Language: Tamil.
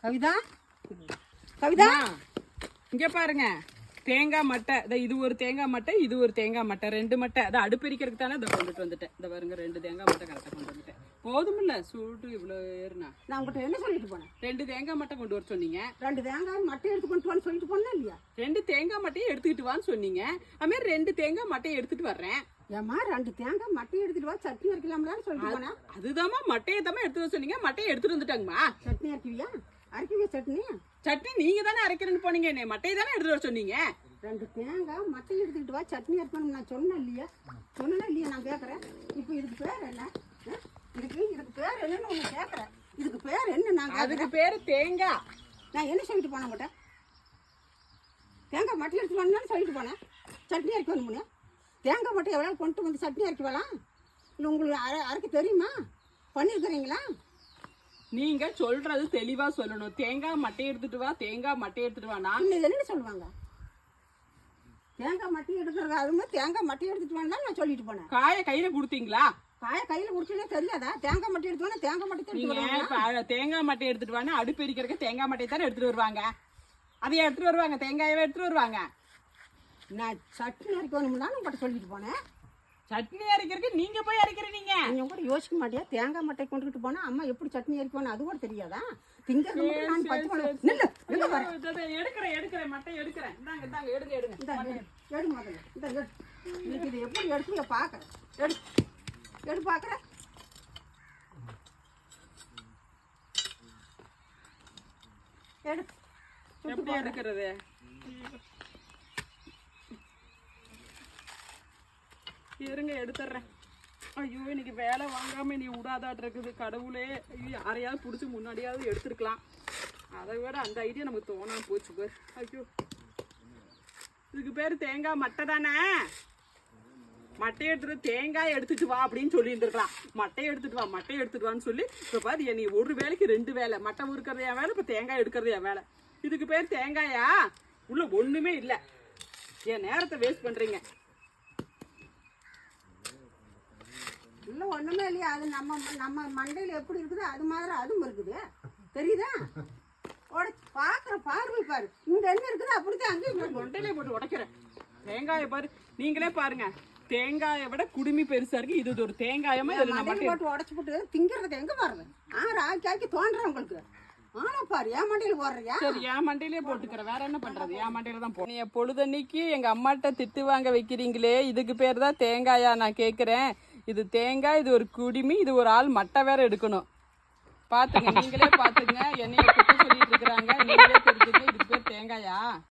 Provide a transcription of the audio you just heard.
கவிதா கவிதா இங்க பாருங்க, தேங்காய் மட்டை. இது ஒரு தேங்காய் மட்டை, இது ஒரு தேங்காய் மட்டை, ரெண்டு மட்டை. அதை அடுப்பெரிக்கிறதுக்கு தானே இதை கொண்டுட்டு வந்துட்டேன். இந்த பாருங்க, ரெண்டு தேங்காய் மட்டை கரெக்டாக கொண்டு வந்துட்டேன். போதுமில்ல சூட்டு இவ்வளோ ஏறுனா. நான் உங்கள்கிட்ட என்ன சொல்லிட்டு போனேன்? ரெண்டு தேங்காய் மட்டை கொண்டு வர சொன்னீங்க. ரெண்டு தேங்காய் மட்டை எடுத்து கொண்டு வான்னு சொல்லிட்டு போனேன் இல்லையா? ரெண்டு தேங்காய் மட்டையை எடுத்துக்கிட்டு வான்னு சொன்னீங்க. அதுமாதிரி ரெண்டு தேங்காய் மட்டையை எடுத்துட்டு வர்றேன். ஏம்மா ரெண்டு தேங்காய் மட்டையை எடுத்துட்டு வா, சட்னி அரைக்கலாம்லான்னு சொல்லிட்டு போனேன். அதுதாம்மா மட்டையை தான் எடுத்து வர சொன்னீங்க. மட்டையை எடுத்துட்டு வந்துட்டாங்கம்மா. சட்னி அரைக்குவியா? அரைக்குவியா சட்னி? சட்னி நீங்க தானே அரைக்கிறேன்னு போனீங்க. மட்டையை தானே எடுத்துட்டு வர சொன்னீங்க. ரெண்டு தேங்காய் மட்டையை எடுத்துக்கிட்டு வா, சட்னி அரைக்கணும் நான் சொன்னேன் இல்லையா? சொன்னேன் இல்லையா? நான் கேட்குறேன். இப்போ இதுக்கு பேர் என்ன? இதுக்கு பேர் என்னன்னு ஒன்று கேட்குறேன். இதுக்கு பேர் என்ன? நான் அதுக்கு பேர் தேங்காய். நான் என்ன சொல்லிட்டு போனேன் உங்கள்கிட்ட? தேங்காய் மட்டை எடுத்துட்டு வரணும்னு சொல்லிட்டு போனேன். சட்னி அரைக்க வேணும்னு. தேங்காய் மட்டை எவ்வளோ கொண்டு வந்து சட்னி அரைக்க வரலாம்? இல்லை உங்களுக்கு அரைக்க தெரியுமா? பண்ணியிருக்கிறீங்களா? நீங்க சொல்றது தெளிவா சொல்லணும். தேங்காய் மட்டை எடுத்துட்டு வா, தேங்காய் மட்டை எடுத்துட்டு வா. நான் இன்னும் என்னன்னு சொல்லுவாங்க? தேங்காய் மட்டை எடுக்கிறது அதுமே தேங்காய் மட்டை எடுத்துட்டு வேணாலும் நான் சொல்லிட்டு போனேன். காயை கையில கொடுத்தீங்களா? காயை கையில் குடிச்சதே தெரியாதா? தேங்காய் மட்டை எடுத்து வேணா தேங்காய் மட்டை எடுத்து நீங்க வருவாங்க. இப்ப தேங்காய் மட்டை எடுத்துட்டு வாங்க. அடுப்பு எரிக்கிறதுக்கு தேங்காய் மட்டையை தானே எடுத்துட்டு வருவாங்க. அதையே எடுத்துட்டு வருவாங்க, தேங்காயவே எடுத்துட்டு வருவாங்க. நான் சட்னி அரைக்கணும்னா உங்கள்கிட்ட சொல்லிட்டு போனேன். சட்னி அரைக்கிறதுக்கு நீங்க போய் அரைக்கிறீங்க. நீங்க கூட யோசிக்க மாட்டியா? தேங்காய் மட்டை கொண்டுகிட்டு போனா அம்மா எப்படி சட்னி அரைக்கணும் அது கூட தெரியாதா? திங்கிறது மட்டும் நான் பச்சை மிளகாய் எடுக்கிறேன் மட்டை எடுக்கிறேன். இந்தாங்க இந்தாங்க, எடுங்க எடுங்க. எடு முதல்ல இந்த எடு. இன்னைக்கு இது எப்படி எடுத்து பார்க்குறேன். எடு எடு பார்க்குறேன். எடு. எப்படி எடுக்கிறது? இருங்க எடுத்துடுறேன். ஐயோ, இன்னைக்கு வேலை வாங்காம நீ விடாதாட்டு இருக்குது. கடவுளே, ஐயோ யாரையாவது பிடிச்சி முன்னாடியாவது எடுத்துருக்கலாம். அதை விட அந்த ஐடியா நமக்கு தோணாம போச்சு பாரு. ஐயோ, இதுக்கு பேர் தேங்காய் மட்டை தானே. மட்டையை எடுத்துட்டு தேங்காய் எடுத்துட்டு வா அப்படின்னு சொல்லி இருந்திருக்கலாம். மட்டையை எடுத்துட்டு வா, மட்டையை எடுத்துட்டு வான்னு சொல்லி இப்போ பாரு, நீ ஒரு வேலைக்கு ரெண்டு வேலை. மட்டை உருக்கிறது என் வேலை, இப்போ தேங்காய் எடுக்கிறது என் வேலை. இதுக்கு பேர் தேங்காயா? உள்ள ஒண்ணுமே இல்லை. என் நேரத்தை வேஸ்ட் பண்றீங்க. இல்லை ஒன்றுமே இல்லையா? அது நம்ம மண்டையில் எப்படி இருக்குது அது மாதிரி அதுவும் இருக்குது. தெரியுதா? பார்க்குற பார்வை பாரு. இங்கே என்ன இருக்குது அப்படித்தான் அங்கேயும் கொண்டையிலே போட்டு உடைக்கிறேன். தேங்காயை பாரு, நீங்களே பாருங்க. தேங்காயை விட குடுமி பெருசா இருக்கு. இது ஒரு தேங்காயமா போட்டு உடச்சு போட்டு திங்கிறதுக்கு எங்கே பாருங்க. ஆக்கி தோன்றேன் உங்களுக்கு. ஆனா பாரு, என் மண்டையில் போடுறியா? சரி, என் மண்டையிலே போட்டுக்கிறேன். வேற என்ன பண்றது? என் மண்டையில தான் போடுறேன். நீ பொழுதன்னைக்கு எங்க அம்மாட்ட திட்டு வாங்க வைக்கிறீங்களே, இதுக்கு பேர் தான் தேங்காயா? நான் கேட்குறேன். இது தேங்காய், இது ஒரு குடிமி, இது ஒரு ஆள் மட்டை வேற எடுக்கணும். பாத்துங்க, நீங்களே பாத்துங்க. என்னைய குற்றம் சொல்லிட்டு இருக்கிறாங்க. நீங்களே தெரிஞ்சுங்க, இதுக்கு பேர் தேங்காயா?